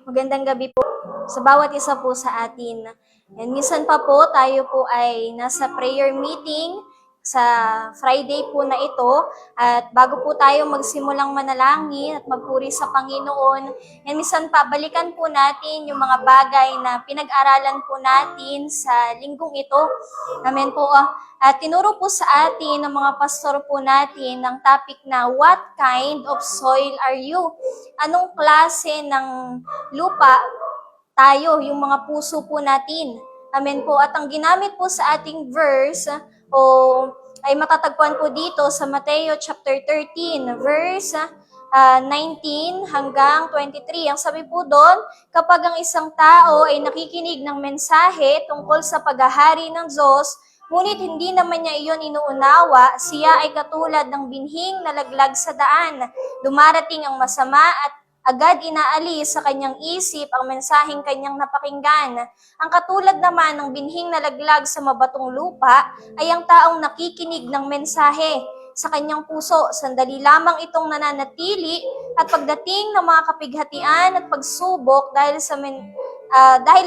Magandang gabi po sa bawat isa po sa atin. And minsan pa po tayo po ay nasa prayer meeting sa Friday po na ito. At bago po tayo magsimulang manalangin at magpuri sa Panginoon, and minsan pa balikan po natin yung mga bagay na pinag-aralan po natin sa linggong ito. Amen po. At tinuro po sa atin ng mga pastor po natin ng topic na what kind of soil are you? Anong klase ng lupa tayo, yung mga puso po natin. Amen po. At ang ginamit po sa ating verse ay matatagpuan po dito sa Mateo chapter 13, verse 19 hanggang 23. Ang sabi po doon, kapag ang isang tao ay nakikinig ng mensahe tungkol sa paghahari ng Diyos, ngunit hindi naman niya iyon inuunawa, siya ay katulad ng binhing nalaglag sa daan. Dumarating ang masama at agad inaalis sa kanyang isip ang mensaheng kanyang napakinggan. Ang katulad naman ng binhing nalaglag sa mabatong lupa ay ang taong nakikinig ng mensahe sa kanyang puso. Sandali lamang itong nananatili at pagdating ng mga kapighatian at pagsubok dahil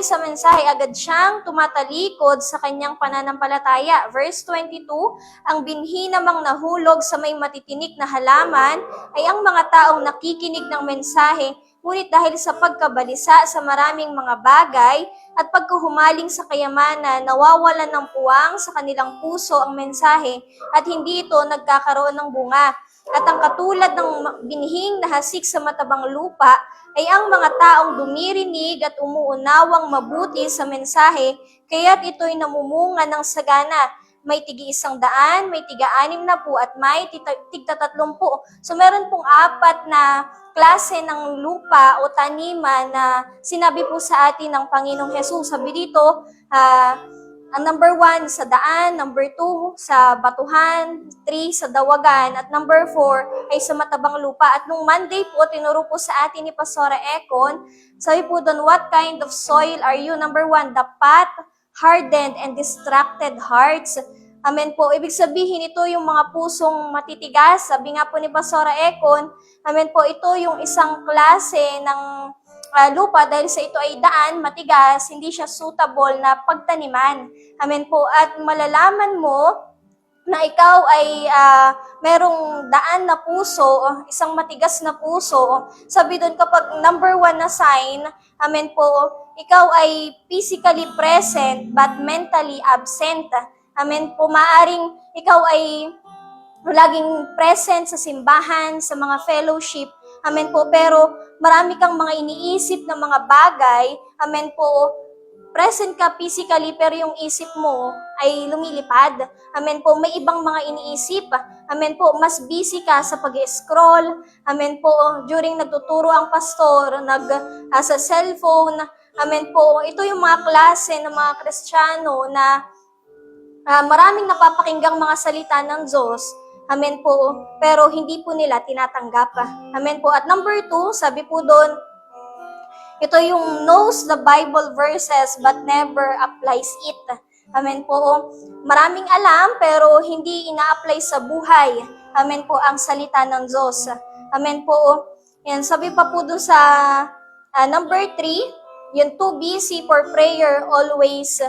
sa mensahe agad siyang tumatalikod sa kanyang pananampalataya. Verse 22, ang binhi namang nahulog sa may matitinik na halaman ay ang mga taong nakikinig ng mensahe, ngunit dahil sa pagkabalisa sa maraming mga bagay at pagkahumaling sa kayamanan, nawawalan ng puwang sa kanilang puso ang mensahe at hindi ito nagkakaroon ng bunga. At ang katulad ng binhing nahasik sa matabang lupa ay ang mga taong dumirinig at umuunawang mabuti sa mensahe, kaya't ito'y namumunga ng sagana. May tig-100, may tig-60 at may tig-30. So meron pong 4 na klase ng lupa o taniman na sinabi po sa atin ng Panginoong Hesus. Sabi dito, ang number 1 sa daan, number 2 sa batuhan, 3 sa dawagan, at number 4 ay sa matabang lupa. At nung Monday po, tinuro po sa atin ni Pastora Econ, sabi po doon, what kind of soil are you? Number 1, the path, hardened and distracted hearts. Amen po. Ibig sabihin, ito yung mga pusong matitigas. Sabi nga po ni Pastora Econ, amen po, ito yung isang klase ng lupa dahil sa ito ay daan, matigas, hindi siya suitable na pagtaniman. Amen po. At malalaman mo na ikaw ay merong daan na puso, isang matigas na puso. Sabi doon kapag number 1 na sign, amen po, ikaw ay physically present but mentally absent. Amen po, maaring ikaw ay laging present sa simbahan, sa mga fellowship, amen po, pero marami kang mga iniisip na mga bagay, amen po, present ka physically pero yung isip mo ay lumilipad. Amen po, may ibang mga iniisip. Amen po, mas busy ka sa pag-scroll. Amen po, during nagtuturo ang pastor, sa cellphone. Amen po, ito yung mga klase ng mga Kristiyano na maraming napapakinggang mga salita ng Diyos. Amen po, pero hindi po nila tinatanggap. Amen po. At number 2, sabi po doon, ito yung knows the Bible verses but never applies it. Amen po. Maraming alam pero hindi ina-apply sa buhay. Amen po ang salita ng Diyos. Amen po. Yan, sabi pa po doon sa number 3, yung too busy for prayer always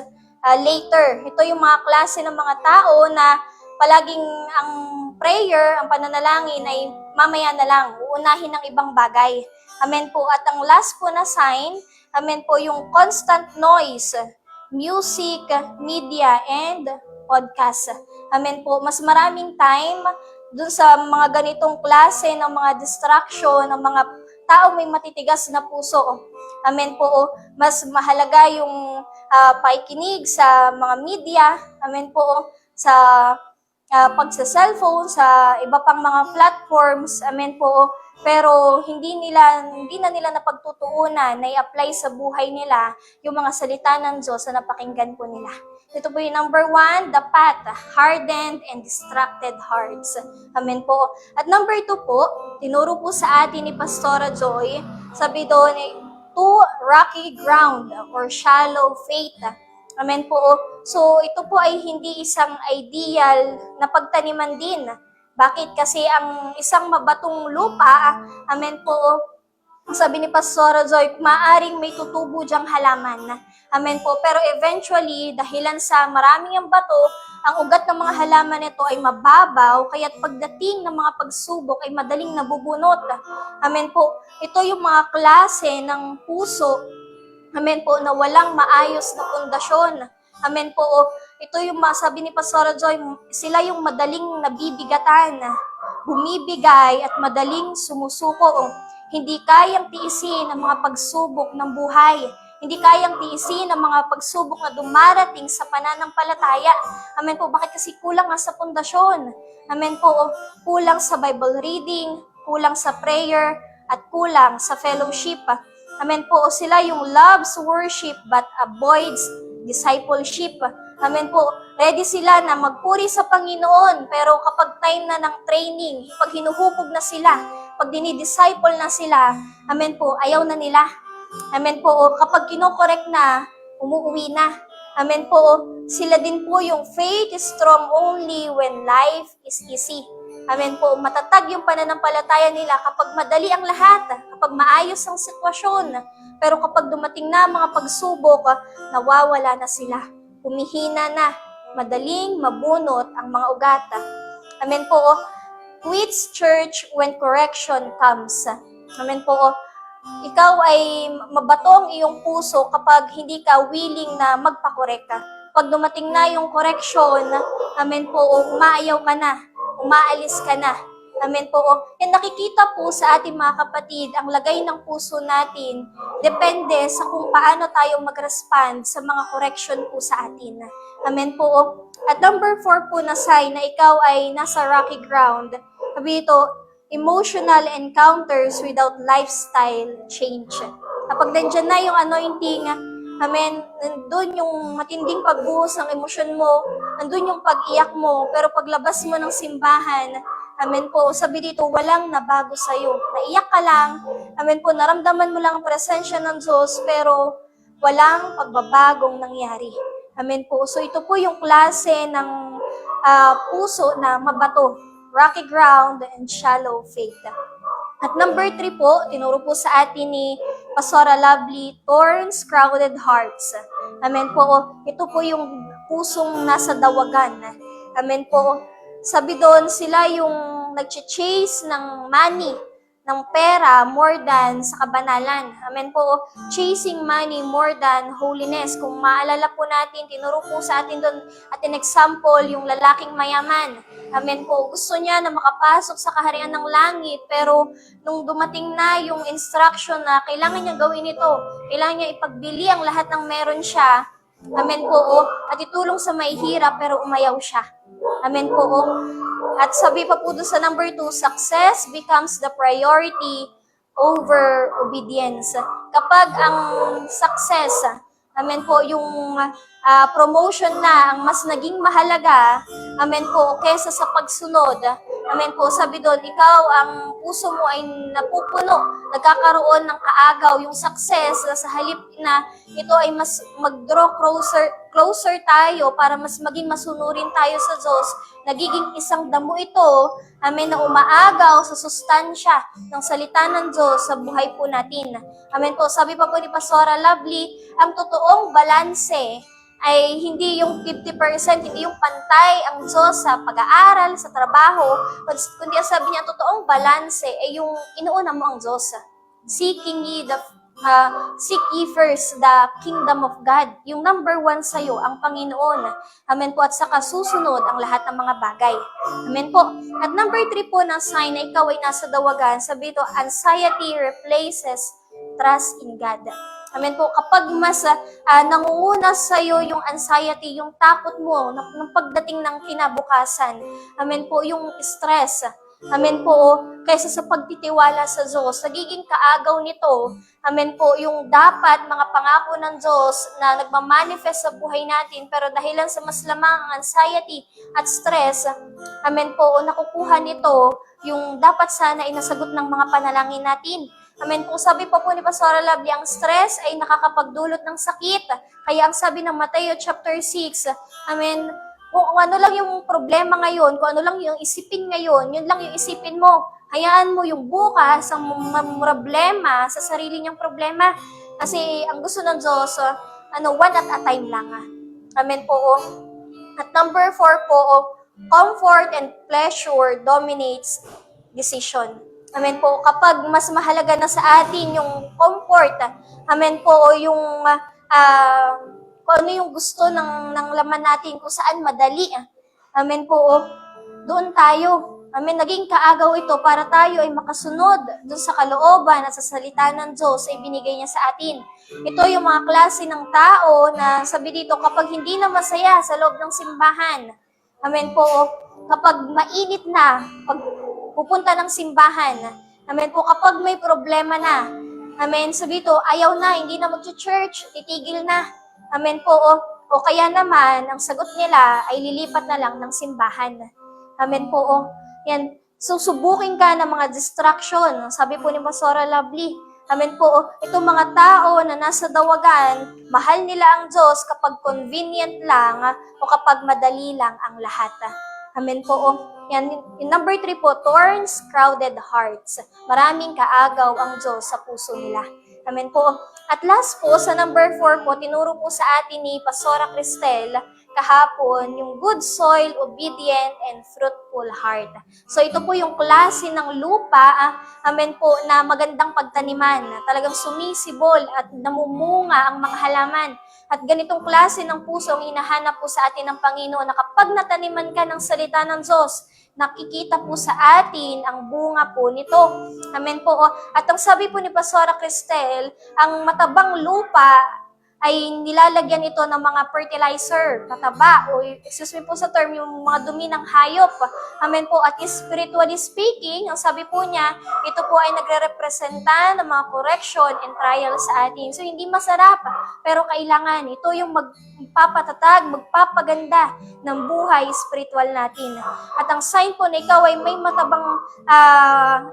later. Ito yung mga klase ng mga tao na palaging ang prayer, ang pananalangin ay mamaya na lang, uunahin ng ibang bagay. Amen po. At ang last po na sign, amen po, yung constant noise, music, media, and podcast. Amen po. Mas maraming time dun sa mga ganitong klase ng mga distraction, ng mga tao may matitigas na puso. Amen po. Mas mahalaga yung pakikinig sa mga media. Amen po. Sa pagsa-cellphone, sa iba pang mga platforms, amen po, pero hindi na nila napagtutuunan na i-apply sa buhay nila yung mga salita ng Diyos na napakinggan po nila. Ito po yung number 1, the path, hardened and distracted hearts. Amen po. At number 2 po, tinuro po sa atin ni Pastora Joy, sabi doon, to rocky ground or shallow faith. Amen po. So, ito po ay hindi isang ideal na pagtaniman din. Bakit? Kasi ang isang mabatong lupa, amen po, sabi ni Pastora Joy, maaring may tutubo diyang halaman. Amen po. Pero eventually, dahilan sa maraming ang bato, ang ugat ng mga halaman nito ay mababaw, kaya't pagdating ng mga pagsubok ay madaling nabubunot. Amen po. Ito yung mga klase ng puso, amen po, na walang maayos na pundasyon. Amen po. Ito yung sabi ni Pastora Joy, sila yung madaling nabibigatan, bumibigay at madaling sumusuko. Hindi kayang tiisin ang mga pagsubok ng buhay. Hindi kayang tiisin ang mga pagsubok na dumarating sa pananampalataya. Amen po. Bakit? Kasi kulang nga sa pundasyon. Amen po. Kulang sa Bible reading, kulang sa prayer, at kulang sa fellowship. Amen po. Sila yung loves worship but avoids discipleship. Amen po. Ready sila na magpuri sa Panginoon, pero kapag time na ng training, pag hinuhubog na sila, pag dinidisciple na sila, amen po, ayaw na nila. Amen po. Kapag kinokorek na, umuwi na. Amen po. Sila din po yung faith is strong only when life is easy. Amen po. Matatag yung pananampalataya nila kapag madali ang lahat, kapag maayos ang sitwasyon. Pero kapag dumating na mga pagsubok, nawawala na sila. Humihina na. Madaling mabunot ang mga ugat. Amen po. Quits church when correction comes. Amen po. Ikaw ay mabato ang iyong puso kapag hindi ka willing na magpakorek ka. Pag dumating na yung correction, amen po, umaayaw ka na, umaalis ka na. Amen po. And nakikita po sa ating mga kapatid, ang lagay ng puso natin, depende sa kung paano tayo mag-respond sa mga correction po sa atin. Amen po. At number 4 po na sign na ikaw ay nasa rocky ground. Sabi ito, emotional encounters without lifestyle change. Kapag nandyan na yung anointing, amen, nandun yung matinding pagbuhos ng emosyon mo, nandun yung pag-iyak mo, pero paglabas mo ng simbahan, amen po, sabi dito, walang nabago sa'yo. Naiyak ka lang, amen po, naramdaman mo lang ang presensya ng Diyos, pero walang pagbabagong nangyari. Amen po. So ito po yung klase ng puso na mabato, rocky ground and shallow faith. At number 3 po, tinuro po sa atin ni Pastora Lovely, thorns, crowded hearts. Amen po. Ito po yung pusong nasa dawagan. Amen po. Sabi doon, sila yung nag-chase ng money, ng pera more than sa kabanalan. Amen po. Chasing money more than holiness. Kung maalala po natin, tinuro po sa atin doon at an example, yung lalaking mayaman. Amen po. Gusto niya na makapasok sa kaharian ng langit, pero nung dumating na yung instruction na kailangan niya gawin ito, kailangan niya ipagbili ang lahat ng meron siya, amen po, at itulong sa may hirap, pero umayaw siya. Amen po. At sabi pa po doon sa number 2, success becomes the priority over obedience. Kapag ang success, amen po, yung promotion na ang mas naging mahalaga, amen po, kesa sa pagsunod, amen po, sabi doon, ikaw, ang puso mo ay napupuno, nagkakaroon ng kaagaw, yung success, sa halip na ito ay mas mag-draw closer tayo para mas maging masunurin tayo sa Diyos, nagiging isang damo ito, amen, na umaagaw sa sustansya ng salita ng Diyos sa buhay po natin. Amen po, sabi pa po ni Pastora Lovely, ang totoong balanse ay hindi yung 50%, hindi yung pantay ang Diyos sa pag-aaral, sa trabaho, kundi ang sabi niya, ang totoong balanse ay yung inuuna mo ang Diyos. Seek ye first the kingdom of God. Yung number 1 sa'yo, ang Panginoon. Amen po. At saka susunod ang lahat ng mga bagay. Amen po. At number 3 po na sign na ikaw ay nasa dawagan, sabi ito, anxiety replaces trust in God. Amen po. Kapag mas nangunguna sa'yo yung anxiety, yung takot mo ng pagdating ng kinabukasan, amen po, yung stress, amen po, kaysa sa pagtitiwala sa Diyos, nagiging kaagaw nito, amen po, yung dapat mga pangako ng Diyos na nagmamanifest sa buhay natin, pero dahilan sa mas lamang ang anxiety at stress, amen po, nakukuha nito yung dapat sana inasagot ng mga panalangin natin. Amen. Kung sabi pa po ni Pastora Lovely, ang stress ay nakakapagdulot ng sakit. Kaya ang sabi ng Mateo chapter 6, amen, kung ano lang yung problema ngayon, kung ano lang yung isipin ngayon, yun lang yung isipin mo. Hayaan mo yung bukas ang problema sa sarili niyang problema. Kasi ang gusto ng Diyos, one at a time lang. Amen po. At number 4 po, comfort and pleasure dominates decision. Amen po. Kapag mas mahalaga na sa atin yung comfort, amen po, yung kung ano yung gusto ng laman natin, kung saan madali. Amen po. Doon tayo. Amen. Naging kaagaw ito para tayo ay makasunod doon sa kalooban at sa salita ng Diyos ay binigay niya sa atin. Ito yung mga klase ng tao na sabi dito, kapag hindi na masaya sa loob ng simbahan, amen po, kapag mainit na, pag pupunta ng simbahan, amen po, kapag may problema na, amen, sabi dito, ayaw na, hindi na mag-church, titigil na, amen po, o kaya naman, ang sagot nila ay lilipat na lang ng simbahan. Amen po. Yan. Susubukin ka ng mga distraction. Sabi po ni Pastora Lovely. Amen po. Itong mga tao na nasa dawagan, mahal nila ang Diyos kapag convenient lang o kapag madali lang ang lahat. Amen po. Yan. Yung number 3 po, thorns, crowded hearts. Maraming kaagaw ang Diyos sa puso nila. Amen po. At last po, sa number 4 po, tinuro po sa atin ni Pastora Cristel kahapon, yung good soil, obedient, and fruitful heart. So ito po yung klase ng lupa, amen po, na magandang pagtaniman, na talagang sumisibol at namumunga ang mga halaman. At ganitong klase ng puso ang hinahanap po sa atin ng Panginoon na kapag nataniman ka ng salita ng Diyos, nakikita po sa atin ang bunga po nito. Amen po. At ang sabi po ni Pastora Cristel, ang matabang lupa ay nilalagyan ito ng mga fertilizer, mataba, o excuse me po sa term, yung mga dumi ng hayop. Amen po. At spiritually speaking, ang sabi po niya, ito po ay nagre-representa ng mga correction and trial sa atin. So, hindi masarap, pero kailangan. Ito yung magpapatatag, magpapaganda ng buhay spiritual natin. At ang sign po na ikaw ay may matabang,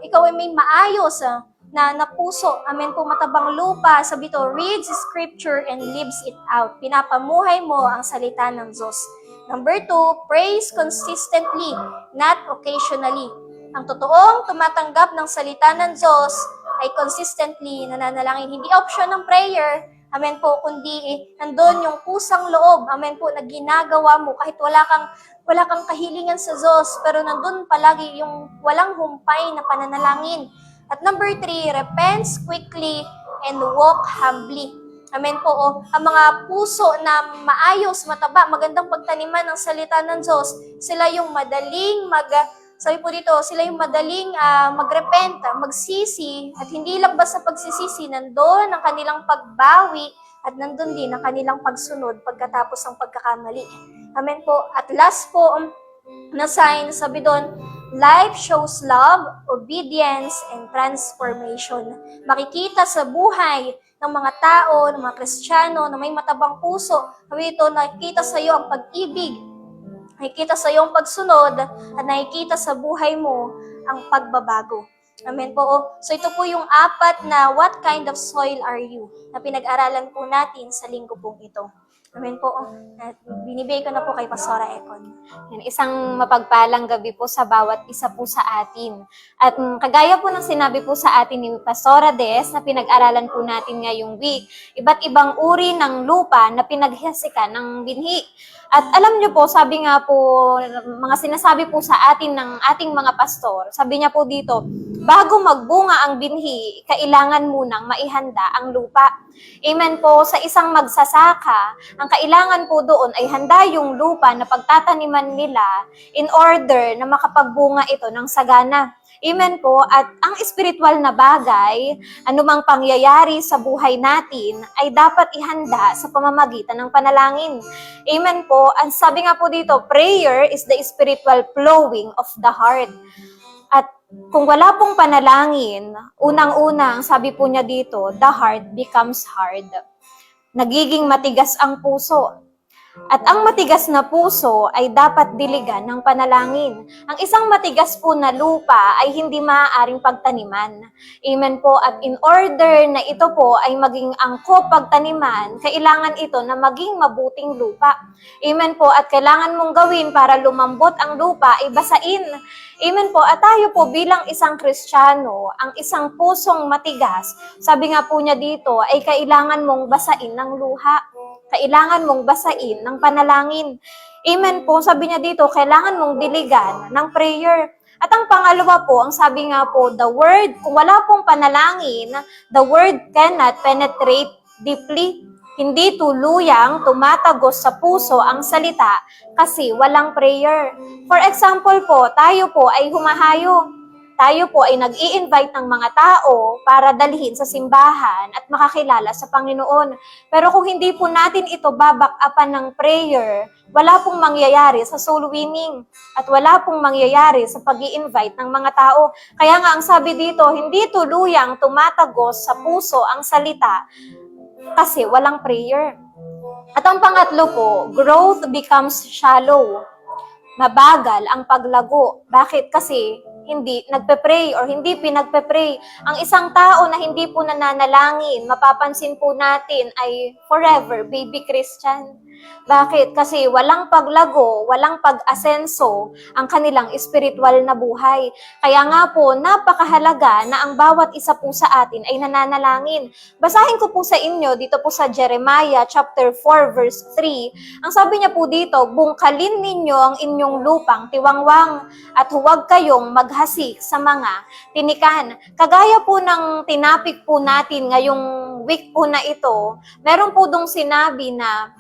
ikaw ay may maayos, na puso, amen po, matabang lupa, sabi to, reads scripture and lives it out. Pinapamuhay mo ang salita ng Diyos. Number 2, praise consistently, not occasionally. Ang totoong tumatanggap ng salita ng Diyos ay consistently nananalangin. Hindi option ng prayer, amen po, kundi nandun yung pusang loob, amen po, na ginagawa mo kahit wala kang kahilingan sa Diyos, pero nandun palagi yung walang humpay na pananalangin. At number 3, repents quickly and walk humbly. Amen po. Ang mga puso na maayos, mataba, magandang pagtaniman ng salita ng Diyos, sila yung madaling sabi po dito, sila yung madaling magrepent, magsisi, at hindi lang basta pagsisisi, nandun ang kanilang pagbawi, at nandun din ang kanilang pagsunod pagkatapos ng pagkakamali. Amen po. At last po, na sign, sabi doon, life shows love, obedience, and transformation. Makikita sa buhay ng mga tao, ng mga Kristiyano, na may matabang puso, sabi ito, nakikita sa iyo ang pag-ibig, nakikita sa iyo ang pagsunod, at nakikita sa buhay mo ang pagbabago. Amen po. So ito po yung 4 na what kind of soil are you na pinag-aralan po natin sa linggo pong ito. Amen po. At binibigay ko na po kay Pastora Econ. Yan, isang mapagpalang gabi po sa bawat isa po sa atin. At kagaya po ng sinabi po sa atin ni Pastora Des na pinag-aralan po natin ngayong week, iba't ibang uri ng lupa na pinaghasikan ng binhi. At alam niyo po, sabi nga po, mga sinasabi po sa atin ng ating mga pastor, sabi niya po dito, bago magbunga ang binhi, kailangan munang maihanda ang lupa. Amen po, sa isang magsasaka, ang kailangan po doon ay handa yung lupa na pagtataniman nila in order na makapagbunga ito ng sagana. Amen po, at ang spiritual na bagay, anumang pangyayari sa buhay natin, ay dapat ihanda sa pamamagitan ng panalangin. Amen po, at sabi nga po dito, prayer is the spiritual flowing of the heart. At kung wala pong panalangin, unang-unang, sabi po niya dito, the heart becomes hard. Nagiging matigas ang puso. At ang matigas na puso ay dapat diligan ng panalangin. Ang isang matigas po na lupa ay hindi maaaring pagtaniman. Amen po. At in order na ito po ay maging angkop pagtaniman, kailangan ito na maging mabuting lupa. Amen po. At kailangan mong gawin para lumambot ang lupa ay basain. Amen po. At tayo po bilang isang Kristiyano, ang isang pusong matigas, sabi nga po niya dito, ay kailangan mong basain ng luha. Kailangan mong basain ng panalangin. Amen po. Sabi niya dito, kailangan mong diligan ng prayer. At ang pangalawa po, ang sabi nga po, the word, kung wala pong panalangin, the word cannot penetrate deeply. Hindi tuluyang tumatagos sa puso ang salita kasi walang prayer. For example po, tayo po ay humahayo. Tayo po ay nag-i-invite ng mga tao para dalhin sa simbahan at makakilala sa Panginoon. Pero kung hindi po natin ito babak-upan ng prayer, wala pong mangyayari sa soul winning at wala pong mangyayari sa pag-i-invite ng mga tao. Kaya nga ang sabi dito, hindi tuluyang tumatagos sa puso ang salita kasi walang prayer. At ang pangatlo po, growth becomes shallow. Mabagal ang paglago. Bakit? Kasi hindi nagpe-pray or hindi pinagpe-pray. Ang isang tao na hindi po nananalangin, mapapansin po natin ay forever baby Christian. Bakit? Kasi walang paglago, walang pag-asenso ang kanilang spiritual na buhay. Kaya nga po, napakahalaga na ang bawat isa po sa atin ay nananalangin. Basahin ko po sa inyo dito po sa Jeremiah chapter 4 verse 3. Ang sabi niya po dito, bungkalin ninyo ang inyong lupang tiwangwang at huwag kayong maghasik sa mga tinikan. Kagaya po ng tinapik po natin ngayong week po na ito, meron po dong sinabi na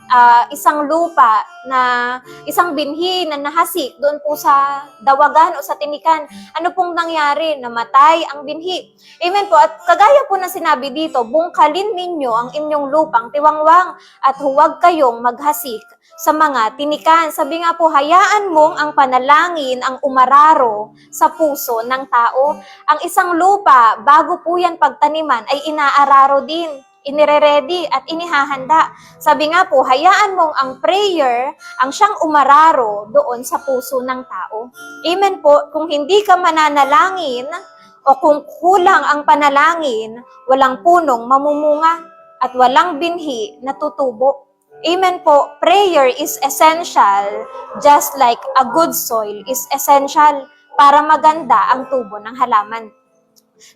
isang lupa na isang binhi na nahasik doon po sa dawagan o sa tinikan. Ano pong nangyari? Namatay ang binhi. Amen po. At kagaya po na sinabi dito, bungkalin ninyo ang inyong lupang tiwangwang at huwag kayong maghasik sa mga tinikan. Sabi nga po, hayaan mong ang panalangin ang umararo sa puso ng tao. Ang isang lupa, bago po yan pagtaniman, ay inaararo din, inire-ready at inihahanda. Sabi nga po, hayaan mong ang prayer ang siyang umararo doon sa puso ng tao. Amen po. Kung hindi ka mananalangin o kung kulang ang panalangin, walang punong mamumunga at walang binhi na tutubo. Amen po. Prayer is essential just like a good soil is essential para maganda ang tubo ng halaman.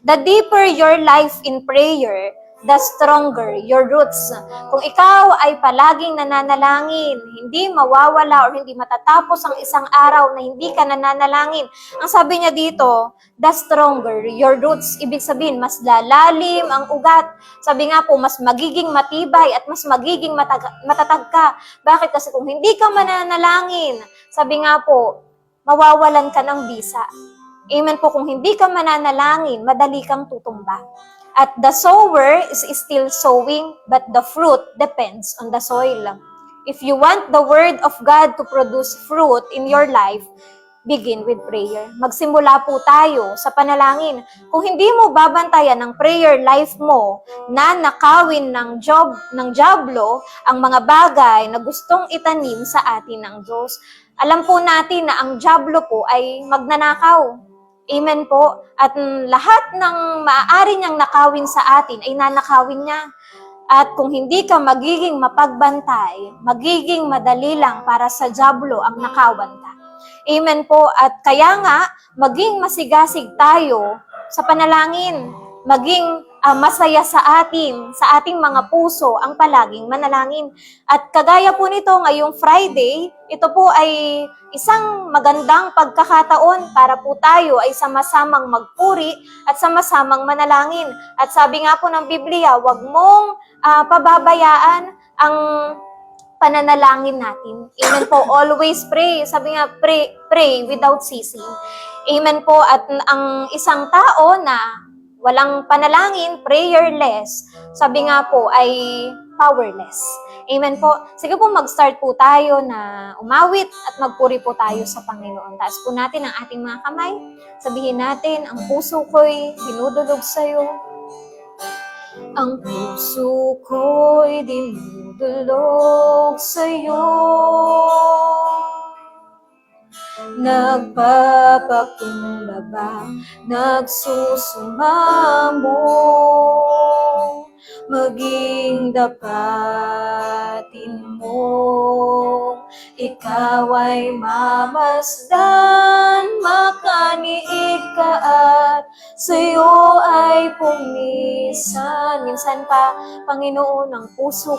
The deeper your life in prayer, the stronger your roots. Kung ikaw ay palaging nananalangin, hindi mawawala or hindi matatapos ang isang araw na hindi ka nananalangin. Ang sabi niya dito, the stronger your roots. Ibig sabihin, mas lalalim ang ugat. Sabi nga po, mas magiging matibay at mas magiging matatag ka. Bakit? Kasi kung hindi ka mananalangin, sabi nga po, mawawalan ka ng bisa. Amen po, kung hindi ka mananalangin, madali kang tutumba. At the sower is still sowing, but the fruit depends on the soil. If you want the word of God to produce fruit in your life, begin with prayer. Magsimula po tayo sa panalangin. Kung hindi mo babantayan ang prayer life mo na nakawin ng diablo ang mga bagay na gustong itanim sa atin ng Diyos. Alam po natin na ang diablo po ay magnanakaw. Amen po. At lahat ng maaari niyang nakawin sa atin ay nanakawin niya. At kung hindi ka magiging mapagbantay, magiging madali lang para sa diablo ang nakawan ka. Amen po. At kaya nga, maging masigasig tayo sa panalangin. Maging masaya sa ating mga puso ang palaging manalangin. At kagaya po nito ngayong Friday, ito po ay isang magandang pagkakataon para po tayo ay sama-samang magpuri at sama-samang manalangin. At sabi nga po ng Biblia, huwag mong pababayaan ang pananalangin natin. Amen po. Always pray. Sabi nga, pray without ceasing. Amen po. At ang isang tao na walang panalangin, prayerless, sabi nga po ay powerless. Amen po. Sige po, mag-start po tayo na umawit at magpuri po tayo sa Panginoon. Taas po natin ang ating mga kamay. Sabihin natin, ang puso ko'y dinudulog sa'yo. Ang puso ko'y dinudulog sa'yo. Nagpapakumbaba, nagsusumamo, maging dapatin mo. Ikaw ay mamasdan, makaniig ka at sa'yo ay pumisan. Minsan pa, Panginoon, ang puso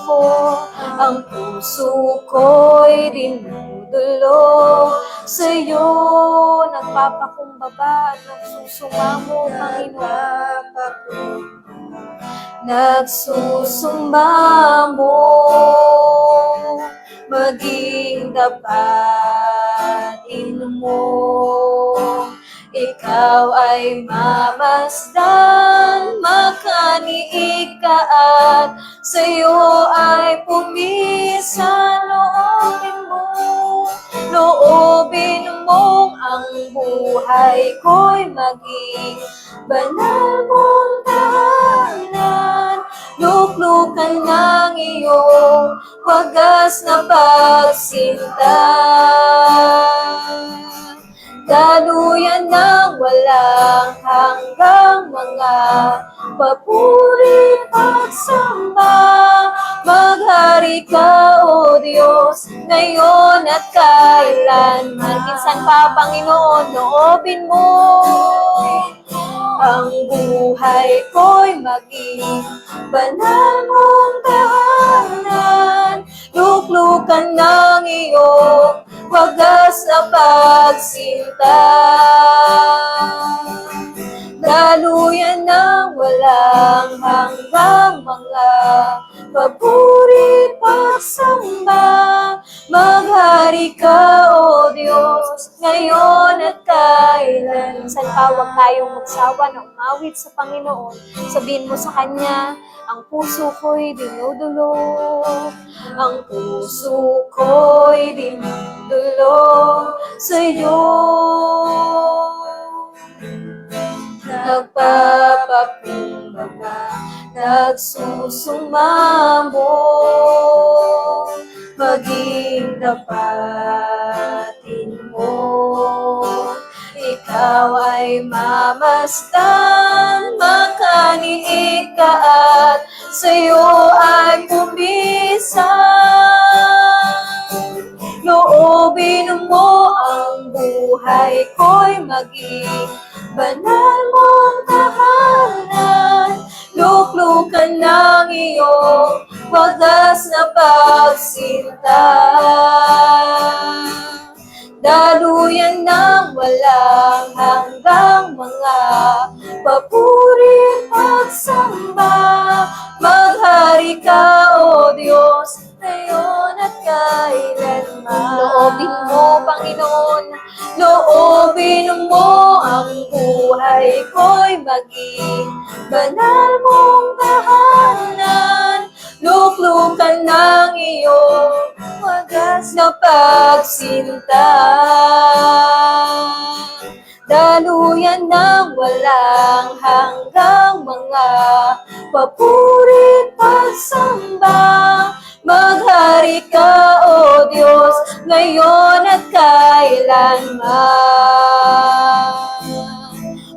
ko'y dinudulog sa'yo. Nagpapakumbaba at nagsusumamo, Panginoon. Nagsusumamo, maging dapatin mo. Ikaw ay mamasdan, makaniig ka at sa'yo ay pumisan. Loobin mong ang buhay ko'y maging banal mong tahanan. Luklukan ng iyong wagas na pagsinta. Daluyan ng walang hanggang mga papuri pagsamba. Maghari ka, O Diyos, ngayon at kailanman. Minsan pa, Panginoon, loobin mo ang buhay ko'y maging banal mong tahanan. Luklukan ng iyong wagas na pagsinta. Daluyan ng walang hanggang mga papuri pagsamba. Maghari ka, O Diyos, ngayon at kailan. Minsan pa, huwag tayong magsawa na umawit sa Panginoon. Sabihin mo sa Kanya, ang puso ko'y dinudulog. Ang puso ko'y dinudulog sa'yo. Nagpapakumbaba, nagsusumamo, maging dapatin mo. Ikaw ay mamasdan, makaniig ka at sa'yo ay pumisan. Loobin mo ang buhay ko'y maging banal mong tahanan. Luklukan ng iyong wagas na pagsinta. Daluyan ng walang hanggang mga papuri pagsamba. Maghari ka, O Diyos, ngayon at kailanman. Loobin mo, Panginoon, loobin mo ang buhay ko'y maging banal mong tahanan. Luklukan ng iyong wagas na pagsinta. Daluyan ng walang hanggang mga papuri pagsamba. Maghari ka, O Diyos, ngayon at kailanman.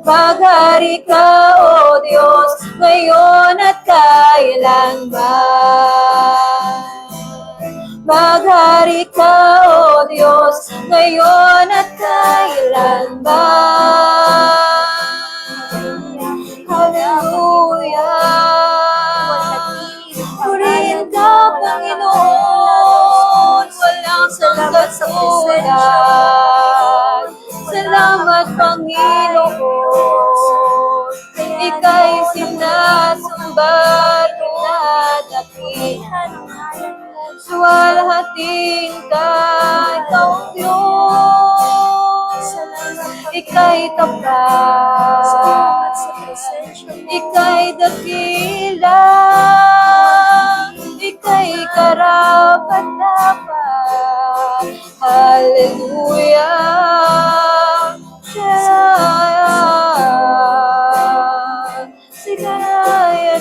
Maghari ka, O Diyos, ngayon at kailanman. Maghari ka, O Diyos, ngayon at kailanman. Hallelujah. Purihin ka, Panginoon, walang sangkatulan. Salamat, Panginoon, ika'y sinasumbat at dakihan suwalhating ka, ikaw ang Diyos. Ika'y tapat, ika'y dakila, ika'y karapat-dapat. Hallelujah. Sigaya,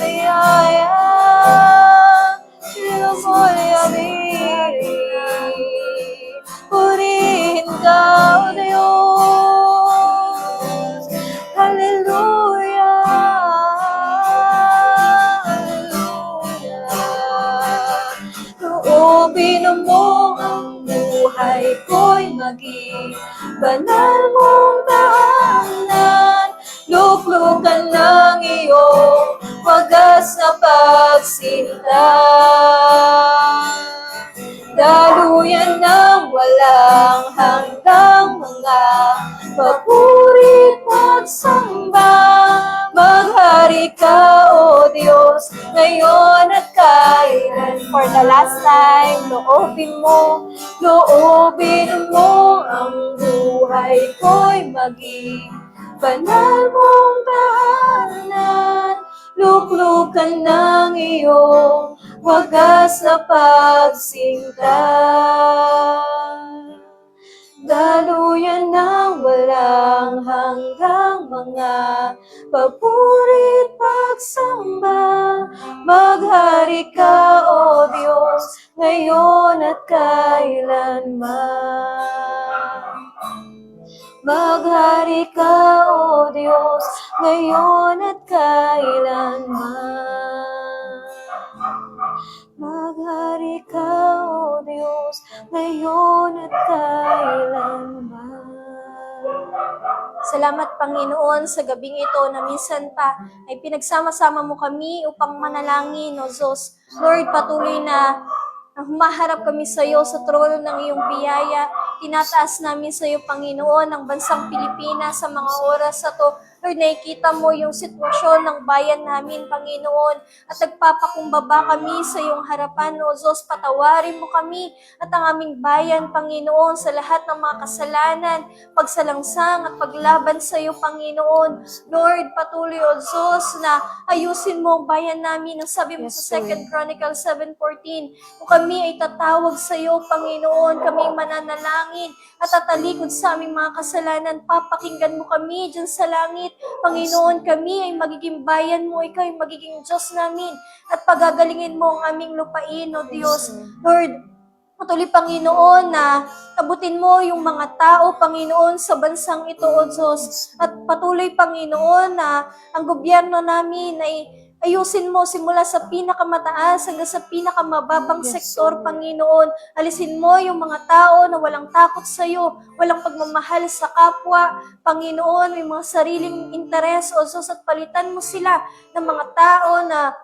buhay ko'y maging banal mong tahanan. Luklukan ng iyong wagas na pagsinta. Daluyan ng walang hanggang mga papuri pagsamba. Maghari ka, O Diyos, ngayon at kailan. For the last time, loobin mo Ang buhay ko'y maging banal mong tahanan. Luklukan ng iyong wagas na pagsinta. Daluyan ng walang hanggang mga papuri pagsamba. Maghari ka, O Diyos, ngayon at kailanman. Maghari ka, O Diyos, ngayon at kailanman. Maghari ka, O Diyos, ngayon at kailanman. Salamat, Panginoon, sa gabing ito na minsan pa ay pinagsama-sama mo kami upang manalangin, O Diyos. Lord, patuloy na humaharap kami sa iyo sa trono ng iyong biyaya. Tinataas namin sa iyo, Panginoon, ang bansang Pilipinas sa mga oras na to. Lord, nakikita mo yung sitwasyon ng bayan namin, Panginoon, at nagpapakumbaba kami sa iyong harapan, O Diyos. Patawarin mo kami at ang aming bayan, Panginoon, sa lahat ng mga kasalanan, pagsalangsang at paglaban sa iyo, Panginoon. Lord, patuloy, O Diyos, na ayusin mo ang bayan namin. Ang sabi mo sa 2 Chronicles 7:14, kung kami ay tatawag sa iyo, Panginoon, kami mananalangin at tatalikod sa aming mga kasalanan, papakinggan mo kami dyan sa langit. Panginoon, kami ay magiging bayan mo, ikaw ay magiging Diyos namin, at pagagalingin mo ang aming lupain, O Diyos. Lord, patuloy, Panginoon, na abutin mo yung mga tao, Panginoon, sa bansang ito, O Diyos. At patuloy, Panginoon, na ang gobyerno namin ay ayusin mo simula sa pinakamataas hanggang sa pinakamababang sektor, Panginoon. Alisin mo yung mga tao na walang takot sa iyo, walang pagmamahal sa kapwa. Panginoon, may mga sariling interes, O Diyos, at palitan mo sila ng mga tao na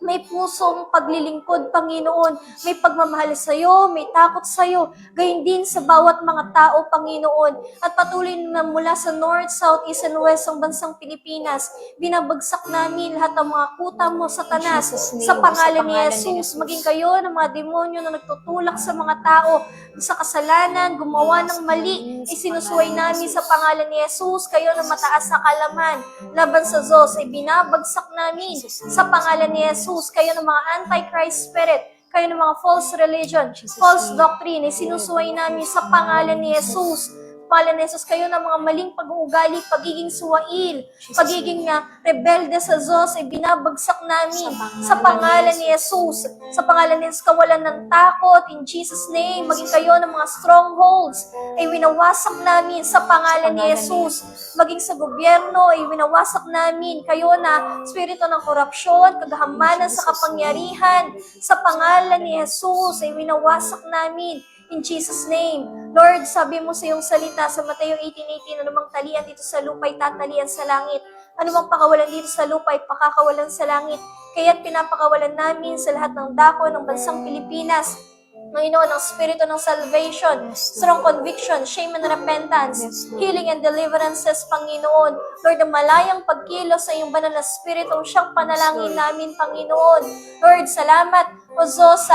may pusong paglilingkod, Panginoon. May pagmamahal sa iyo, may takot sa iyo. Gayon din sa bawat mga tao, Panginoon. At patuloy na mula sa North, South, East, and West ng bansang Pilipinas, binabagsak namin lahat ng mga kuta mo, Satanas, sa pangalan ni Jesus. Maging kayo ng mga demonyo na nagtutulak sa mga tao sa kasalanan, gumawa ng mali, isinusuway namin sa pangalan ni Jesus. Kayo na mataas na kalaman laban sa Diyos, ay binabagsak namin sa pangalan ni Jesus. Kayo ng mga antichrist spirit, kayo ng mga false religion, false doctrine, sinusuway namin sa pangalan ni Jesus. Pangalan ni Jesus, kayo ng mga maling pag-uugali, pagiging suwail, pagiging rebelde sa Diyos, ay binabagsak namin sa pangalan ni Jesus. Sa pangalan ni Jesus, kawalan ng takot, in Jesus' name, maging kayo ng mga strongholds, ay winawasak namin sa pangalan ni Jesus. Maging sa gobyerno, ay winawasak namin kayo na spirito ng korupsyon, kagahamanan sa kapangyarihan, sa pangalan ni Jesus, ay winawasak namin. In Jesus' name. Lord, sabi mo sa iyong salita sa Mateo 18:18, anumang talian dito sa lupa ay tatalian sa langit. Anumang pakawalan dito sa lupa ay pakakawalan sa langit. Kaya't pinapakawalan namin sa lahat ng dako ng bansang Pilipinas, Panginoon, ang spirito ng salvation, strong conviction, shame and repentance, healing and deliverances, Panginoon. Lord, ang malayang pagkilos sa iyong banal na spirito, siyang panalangin namin, Panginoon. Lord, salamat, O Diyos,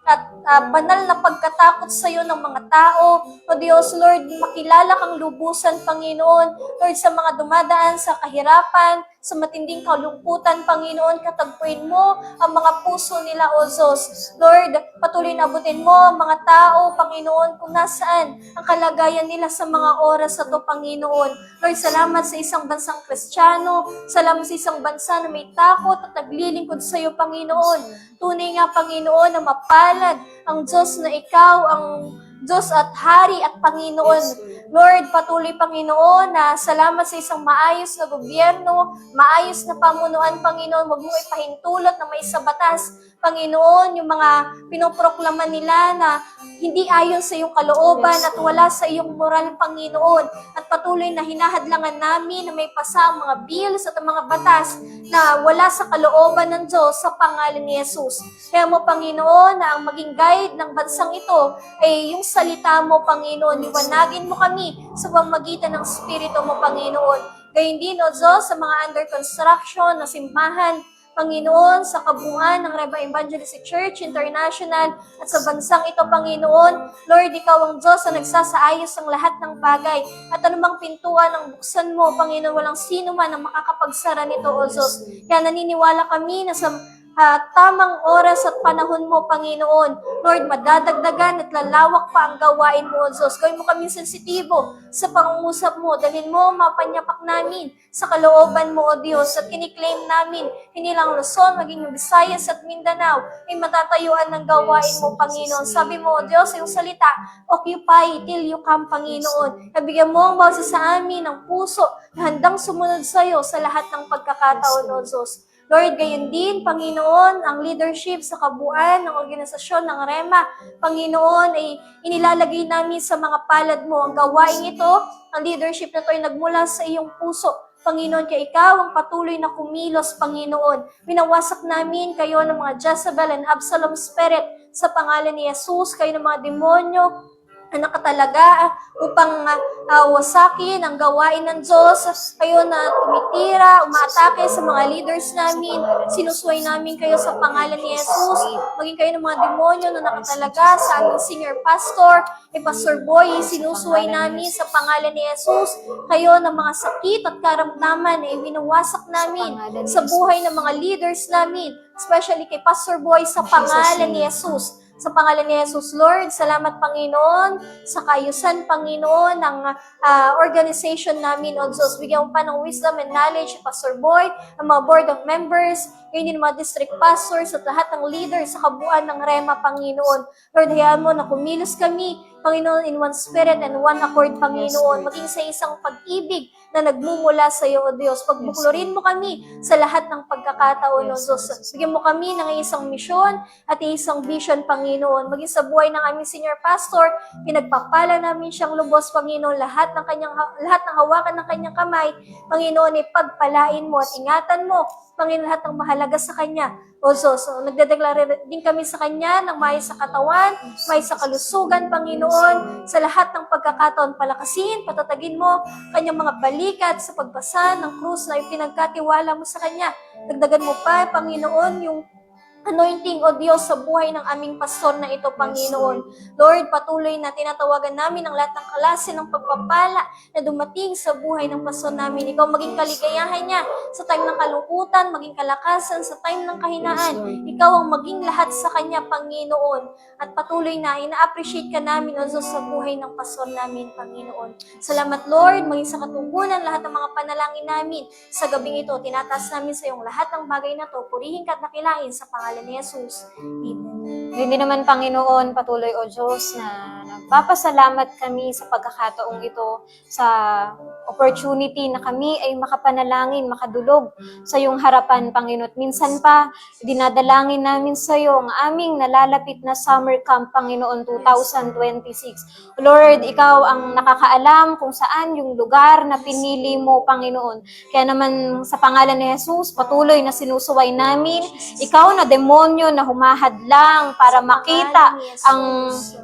at banal na pagkatakot sa iyo ng mga tao. O Diyos, Lord, makilala kang lubusan, Panginoon. Lord, sa mga dumadaan sa kahirapan, sa matinding kalungkutan, Panginoon, katagpuin mo ang mga puso nila, O Diyos. Lord, patuloy na abutin mo ang mga tao, Panginoon, kung nasaan ang kalagayan nila sa mga oras na to, Panginoon. Lord, salamat sa isang bansang Kristiyano, salamat sa isang bansa na may takot at naglilingkod sa iyo, Panginoon. Tunay nga, Panginoon, na mapalad ang Diyos na ikaw ang Diyos at Hari at Panginoon. Lord, patuloy Panginoon na salamat sa isang maayos na gobyerno, maayos na pamunuan Panginoon. Huwag mong ipahintulot na may sa batas. Panginoon, yung mga pinoproklama nila na hindi ayon sa iyong kalooban at wala sa iyong moral, Panginoon. At patuloy na hinahadlangan namin na may pasa ang mga bills at ang mga batas na wala sa kalooban ng Diyos sa pangalan ni Jesus. Kaya mo, Panginoon, na ang maging guide ng bansang ito ay yung salita mo, Panginoon. Liwanagin mo kami sa pamamagitan ng Espiritu mo, Panginoon. Gayun din, O Diyos, sa mga under construction na simbahan, Panginoon, sa kabuuan ng Rema Evangelistic Church International at sa bansang ito, Panginoon. Lord, Ikaw ang Diyos na nagsasaayos ang lahat ng bagay. At anumang pintuan ang buksan mo, Panginoon, walang sino man ang makakapagsara nito, O Diyos. Kaya naniniwala kami na sa tamang oras at panahon mo, Panginoon. Lord, madadagdagan at lalawak pa ang gawain mo, O Diyos. Gawin mo kami sensitibo sa pangungusap mo. Dalhin mo, mapanyapak namin sa kalooban mo, O Diyos. At kiniklaim namin, hindi lang Luzon, maging Visayas at Mindanao, ay matatayuan ng gawain mo, Panginoon. Sabi mo, O Diyos, yung salita, occupy till you come, Panginoon. Nabigyan mo ang bawat sa amin ng puso na handang sumunod sa iyo sa lahat ng pagkakataon, O Diyos. Lord, gayon din, Panginoon, ang leadership sa kabuuan ng organisasyon ng Rema, Panginoon, ay inilalagay namin sa mga palad mo. Ang gawain ito, ang leadership na ito ay nagmula sa iyong puso. Panginoon, kaya ikaw ang patuloy na kumilos, Panginoon. Winawasak namin kayo ng mga Jezebel and Absalom spirit sa pangalan ni Jesus, kayo ng mga demonyo, na nakatalaga upang wasakin ang gawain ng Diyos. Kayo na tumitira, umaatake sa mga leaders namin. Sinusway namin kayo sa pangalan ni Jesus. Maging kayo ng mga demonyo na nakatalaga sa aming senior pastor, Pastor Boy, sinusway namin sa pangalan ni Jesus. Kayo ng mga sakit at karamdaman ay winawasak namin sa buhay ng mga leaders namin, especially kay Pastor Boy, sa pangalan ni Jesus. Sa pangalan ni Jesus, Lord, salamat Panginoon sa kaayusan, Panginoon, ng organization namin, O Diyos. Bigyan mo pa ng wisdom and knowledge, Pastor Boy, ang mga board of members, yun din mga district pastors at lahat ng leaders sa kabuuan ng Rema, Panginoon. Lord, hayaan mo na kumilos kami, Panginoon, in one spirit and one accord, Panginoon, maging sa isang pag-ibig na nagmumula sa iyo, O Diyos. Pagbuklorin mo kami sa lahat ng pagkakataon, O Diyos. Bigyan mo kami ng isang misyon at isang vision, Panginoon. Maging sa buhay ng aming senior pastor, pinagpapala namin siyang lubos, Panginoon, lahat ng hawakan ng kanyang kamay, Panginoon, ipagpalain mo at ingatan mo, Panginoon, lahat ng mahalaga sa kanya. O Diyos, nagdedeklara din kami sa Kanya ng may sa katawan, may sa kalusugan, Panginoon, sa lahat ng pagkakataon, palakasin, patatagin mo, Kanyang mga balikat sa pagbasa ng krus na ipinagkatiwala mo sa Kanya. Dagdagan mo pa, Panginoon, yung anointing, O Diyos, sa buhay ng aming pastor na ito, Panginoon. Lord, patuloy na tinatawagan namin ang lahat ng klase ng pagpapala na dumating sa buhay ng pastor namin. Ikaw maging kaligayahan niya sa time ng kalungkutan, maging kalakasan sa time ng kahinaan. Ikaw ang maging lahat sa kanya, Panginoon. At patuloy na ina-appreciate ka namin, O Diyos, sa buhay ng pastor namin, Panginoon. Salamat, Lord, maging sa katugunan lahat ng mga panalangin namin. Sa gabing ito, tinataas namin sa iyong lahat ng bagay na to. Purihin ka at nakilain sa pangalan ni Jesus. Amen. Hindi naman, Panginoon, patuloy, O Diyos, na nagpapasalamat kami sa pagkakataong ito, sa opportunity na kami ay makapanalangin, makadulog sa iyong harapan, Panginoon. At minsan pa, dinadalangin namin sa iyo ang aming nalalapit na summer camp, Panginoon, 2026. Lord, Ikaw ang nakakaalam kung saan yung lugar na pinili mo, Panginoon. Kaya naman, sa pangalan ni Jesus, patuloy na sinusuway namin, Ikaw na demonyo na humahadlang para makita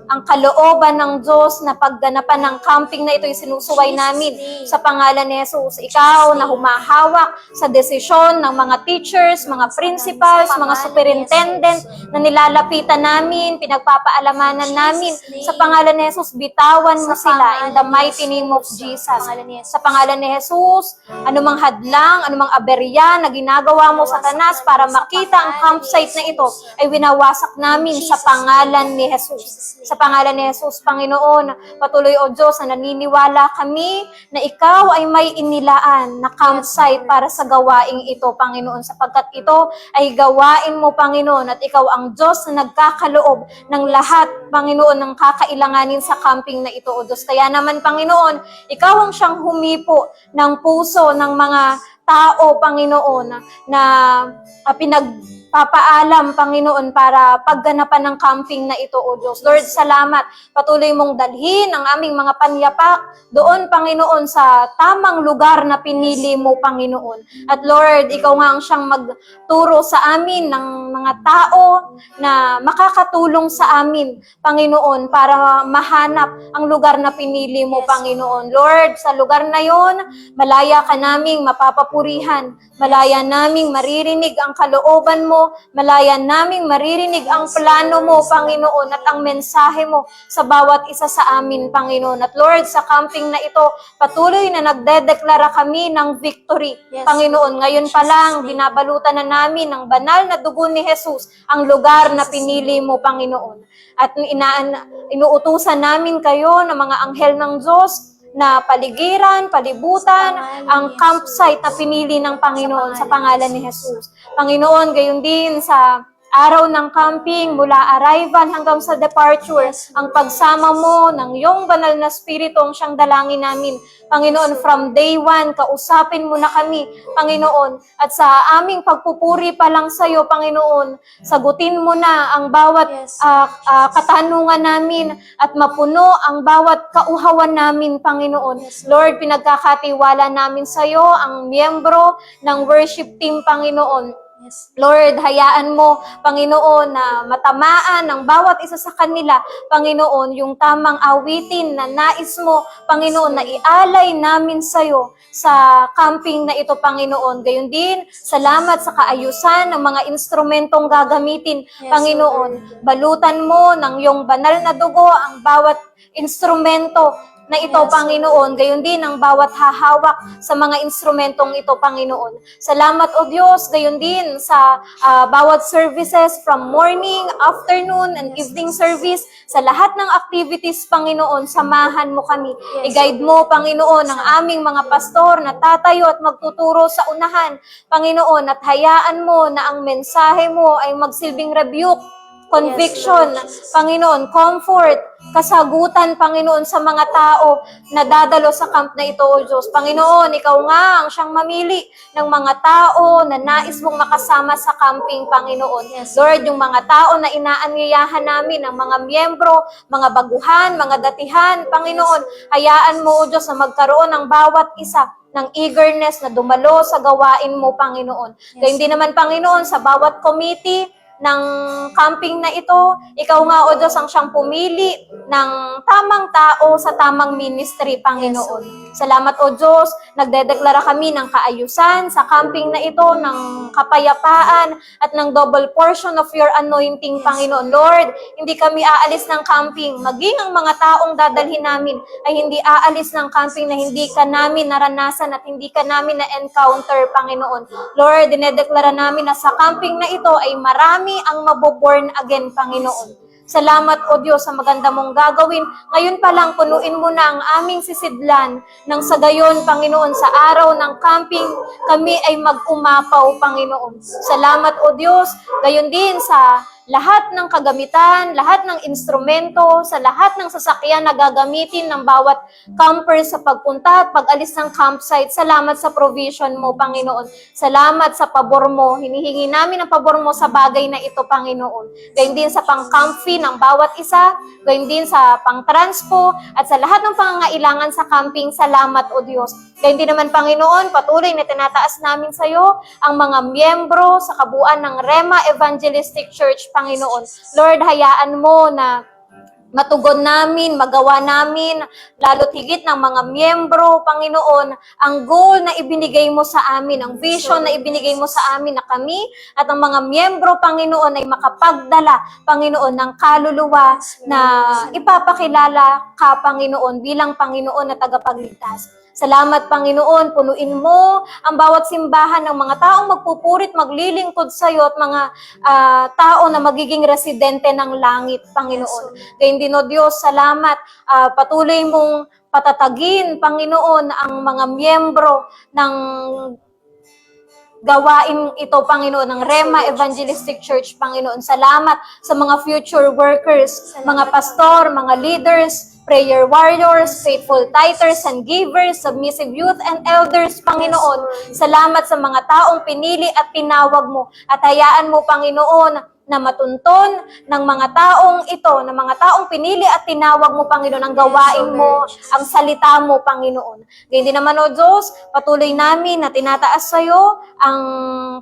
ang kalooban ng Diyos na pagganapan ng camping na ito ay sinusuway namin sa pangalan ni Jesus. Ikaw na humahawak sa desisyon ng mga teachers, mga principals, mga superintendent na nilalapitan namin, pinagpapaalamanan namin. Sa pangalan ni Jesus, bitawan mo sila in the mighty name of Jesus. Sa pangalan ni Jesus, anumang hadlang, anumang aberya na ginagawa mo, Satanas, para makita ang campsite na ito ay winawasak namin sa pangalan ni Jesus. Sa pangalan ni Jesus, Panginoon, patuloy, O Diyos, na naniniwala kami na ikaw ay may inilaan na campsite para sa gawaing ito, Panginoon, sapagkat ito ay gawain mo, Panginoon, at ikaw ang Diyos na nagkakaloob ng lahat, Panginoon, ng kakailanganin sa camping na ito, O Diyos. Kaya naman, Panginoon, ikaw ang siyang humipo ng puso ng mga tao, Panginoon, na pinagpapaalam, Panginoon, para pagganapan ng camping na ito, O Diyos. Lord, salamat. Patuloy mong dalhin ang aming mga panyapak doon, Panginoon, sa tamang lugar na pinili mo, Panginoon. At Lord, ikaw nga ang siyang magturo sa amin ng mga tao na makakatulong sa amin, Panginoon, para mahanap ang lugar na pinili mo, Panginoon. Lord, sa lugar na yon, malaya ka naming mapapapurihan, malaya naming maririnig ang kalooban mo, malaya naming maririnig ang plano mo, Panginoon, at ang mensahe mo sa bawat isa sa amin, Panginoon. At Lord, sa camping na ito, patuloy na nagdedeklara kami ng victory, Panginoon. Ngayon pa lang, binabalutan na namin ng banal na dugo ni Jesus ang lugar na pinili mo, Panginoon. At inuutusan namin kayo ng mga anghel ng Diyos na paligiran, palibutan ang campsite na pinili ng Panginoon sa pangalan ni Jesus. Panginoon, gayon din sa araw ng camping, mula arrival hanggang sa departure, ang pagsama mo ng iyong banal na spirito ang siyang dalangin namin. Panginoon, from day one, kausapin mo na kami, Panginoon, at sa aming pagpupuri pa lang sa iyo, Panginoon, sagutin mo na ang bawat katanungan namin at mapuno ang bawat kauhawan namin, Panginoon. Lord, pinagkakatiwala namin sa iyo ang miyembro ng worship team, Panginoon. Lord, hayaan mo, Panginoon, na matamaan ng bawat isa sa kanila, Panginoon, yung tamang awitin na nais mo, Panginoon, na ialay namin sa iyo sa camping na ito, Panginoon. Gayon din, salamat sa kaayusan ng mga instrumentong gagamitin, Panginoon. Balutan mo ng iyong banal na dugo ang bawat instrumento na ito, Panginoon. Gayon din ang bawat hahawak sa mga instrumentong ito, Panginoon. Salamat, O Diyos. Gayon din sa bawat services from morning, afternoon, and evening service. Sa lahat ng activities, Panginoon, samahan mo kami. I-guide mo, Panginoon, ang aming mga pastor na tatayo at magtuturo sa unahan, Panginoon, at hayaan mo na ang mensahe mo ay magsilbing rebuke, conviction, Panginoon, comfort, kasagutan, Panginoon, sa mga tao na dadalo sa camp na ito, O Diyos. Panginoon, ikaw nga ang siyang mamili ng mga tao na nais mong makasama sa camping, Panginoon. Lord, yung mga tao na inaanyayahan namin, ang mga miyembro, mga baguhan, mga datihan, Panginoon, hayaan mo, O Diyos, na magkaroon ng bawat isa ng eagerness na dumalo sa gawain mo, Panginoon. Kaya hindi naman, Panginoon, sa bawat committee ng camping na ito, ikaw nga, O Diyos, ang siyang pumili ng tamang tao sa tamang ministry, Panginoon. Salamat, O Diyos, nagdedeklara kami ng kaayusan sa camping na ito, ng kapayapaan at ng double portion of your anointing, Panginoon. Lord, hindi kami aalis ng camping, maging ang mga taong dadalhin namin ay hindi aalis ng camping na hindi ka namin naranasan at hindi ka namin na-encounter, Panginoon. Lord, dinedeklara namin na sa camping na ito ay marami ang maboborn again, Panginoon. Salamat, O Diyos, sa maganda mong gagawin. Ngayon pa lang, punuin mo na ang aming sisidlan nang sa gayon, Panginoon, sa araw ng camping, kami ay mag-umapaw, Panginoon. Salamat, O Diyos, gayon din sa lahat ng kagamitan, lahat ng instrumento, sa lahat ng sasakyan na gagamitin ng bawat camper sa pagpunta at pag-alis ng campsite. Salamat sa provision mo, Panginoon. Salamat sa pabor mo. Hinihingi namin ang pabor mo sa bagay na ito, Panginoon. Gayun din sa pang-camp fee ng bawat isa, gayun din sa pang-transpo, at sa lahat ng pangangailangan sa camping. Salamat, O Diyos. Gayun din naman, Panginoon, patuloy na tinataas namin sa iyo ang mga miyembro sa kabuuan ng Rema Evangelistic Church, Panginoon. Lord, hayaan mo na matugon namin, magawa namin, lalo't higit ng mga miyembro, Panginoon, ang goal na ibinigay mo sa amin, ang vision na ibinigay mo sa amin na kami at ang mga miyembro, Panginoon, ay makapagdala, Panginoon, ng kaluluwa na ipapakilala ka, Panginoon, bilang Panginoon na tagapagligtas. Salamat, Panginoon, punuin mo ang bawat simbahan ng mga taong magpupurit, maglilingkod sa iyo at mga tao na magiging residente ng langit, Panginoon. Kaya din, O Diyos, salamat. Patuloy mong patatagin, Panginoon, ang mga miyembro ng gawain ito, Panginoon, ng Rema Evangelistic Church, Panginoon. Salamat sa mga future workers, mga pastor, mga leaders, prayer warriors, faithful tithers and givers, submissive youth and elders, Panginoon. Salamat sa mga taong pinili at tinawag mo. At hayaan mo, Panginoon, na matunton ng mga taong ito, ng mga taong pinili at tinawag mo, Panginoon, ang gawain mo, ang salita mo, Panginoon. Ganyan din naman, O Diyos, patuloy namin na tinataas sa iyo ang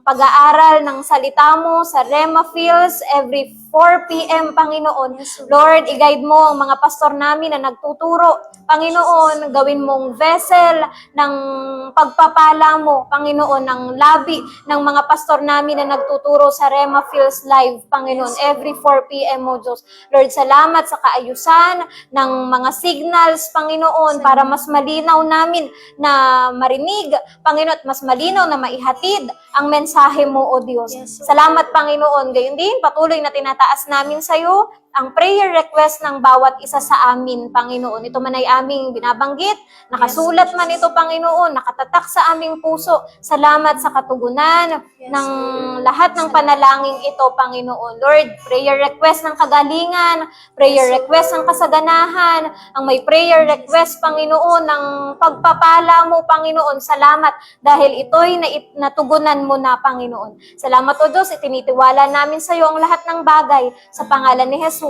pag-aaral ng salita mo sa Rema Fields every 4 p.m., Panginoon. Lord, i-guide mo ang mga pastor namin na nagtuturo. Panginoon, gawin mong vessel ng pagpapala mo, Panginoon, ng labi ng mga pastor namin na nagtuturo sa Rema Fields Live, Panginoon, every 4 p.m., O Diyos. Lord, salamat sa kaayusan ng mga signals, Panginoon, para mas malinaw namin na marinig, Panginoon, at mas malinaw na maihatid ang mensahe mo, O Diyos. Salamat, Panginoon. Gayon din, patuloy na tinataas namin sa iyo ang prayer request ng bawat isa sa amin, Panginoon. Ito man ay aming binabanggit, nakasulat man ito, Panginoon, nakatatak sa aming puso. Salamat sa katugunan ng lahat ng panalangin ito, Panginoon. Lord, prayer request ng kagalingan, prayer request ng kasaganahan, ang may prayer request, Panginoon, ng pagpapala mo, Panginoon. Salamat dahil ito'y natugunan mo na, Panginoon. Salamat, O Diyos, itinitiwala namin sa iyo ang lahat ng bagay sa pangalan ni Jesus.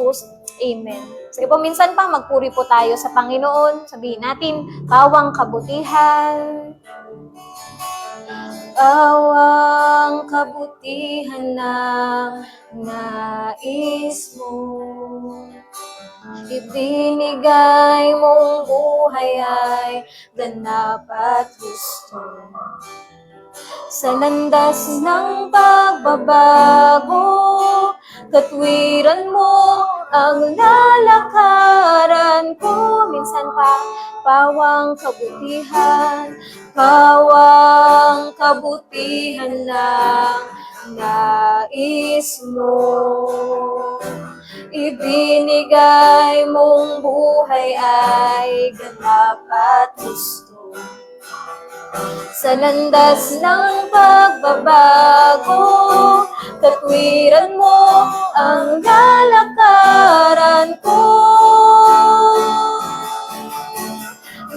Amen. Sige po, minsan pa, magpuri po tayo sa Panginoon. Sabihin natin, pawang kabutihan. Pawang kabutihan ng nais mo. Ibinigay mong buhay ay ganap at gusto. Sa landas ng pagbabago, katwiran mo ang lalakaran ko. Minsan pa, pawang kabutihan, pawang kabutihan lang nais mo. Ibinigay mong buhay ay ganap at gusto. Sa landas ng pagbabago, katwiran mo ang lalakaran ko.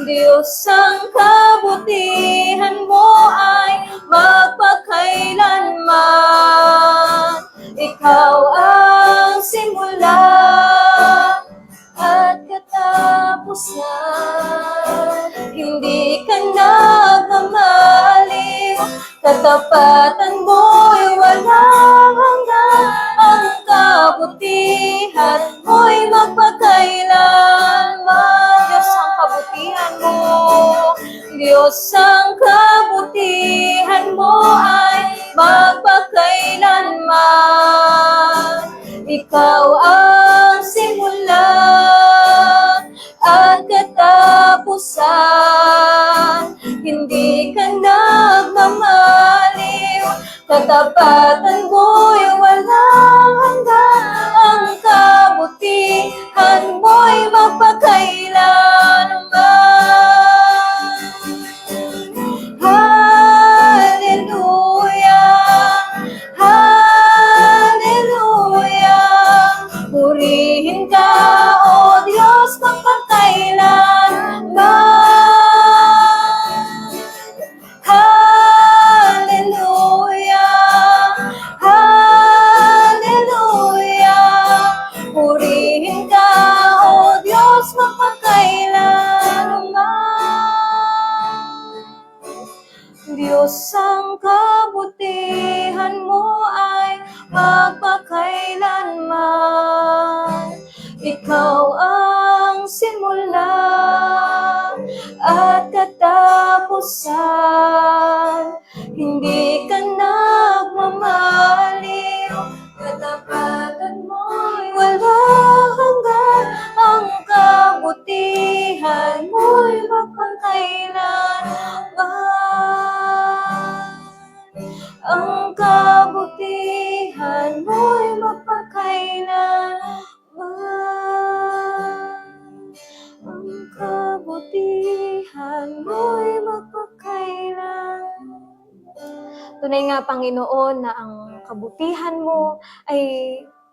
Diyos, ang kabutihan mo ay magpakailanman. Ikaw ang simula at katapusan. Hindi ka nagmamaliw, katapatan mo'y walang hanggan. Ang kabutihan mo'y magpakailanman. Diyos, ang kabutihan mo, Diyos, ang kabutihan mo ay magpakailanman. Ikaw ang simula at katapusan. Hindi ka nagmamaliw, katapatan mo'y walang hanggan. Ang kabutihan mo'y magpakailanman. Hallelujah, hallelujah. Purihin ka, O Diyos, magpakailanman. Hallelujah, hallelujah. Purihin ka, O Diyos, magpakailanman. Diyos, ang kabutihan mo ay magpakailanman. Ikaw ang simula at katapusan. Hindi ka nagmamaliw, katapatan mo'y walang hanggan. Ang kabutihan mo'y magpakailanman. kabutihan mo'y magpakailan. Tunay nga, Panginoon, na ang kabutihan mo ay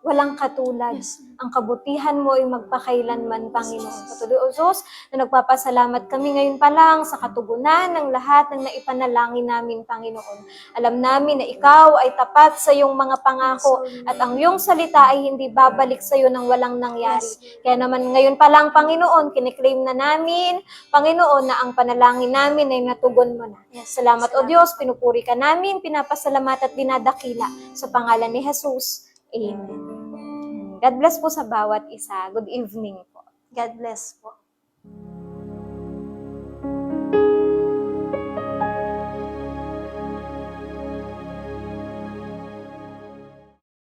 walang katulad. Yes. Ang kabutihan mo ay magpakailanman, Panginoon. Patuloy, O Diyos, na nagpapasalamat kami ngayon pa lang sa katugunan ng lahat ng naipanalangin namin, Panginoon. Alam namin na Ikaw ay tapat sa iyong mga pangako at ang iyong salita ay hindi babalik sa iyo nang walang nangyari. Kaya naman ngayon pa lang, Panginoon, kiniklaim na namin, Panginoon, na ang panalangin namin ay natugon mo na. Salamat, O Diyos, pinupuri ka namin, pinapasalamat at dinadakila sa pangalan ni Jesus. Amen. God bless po sa bawat isa. Good evening po. God bless po.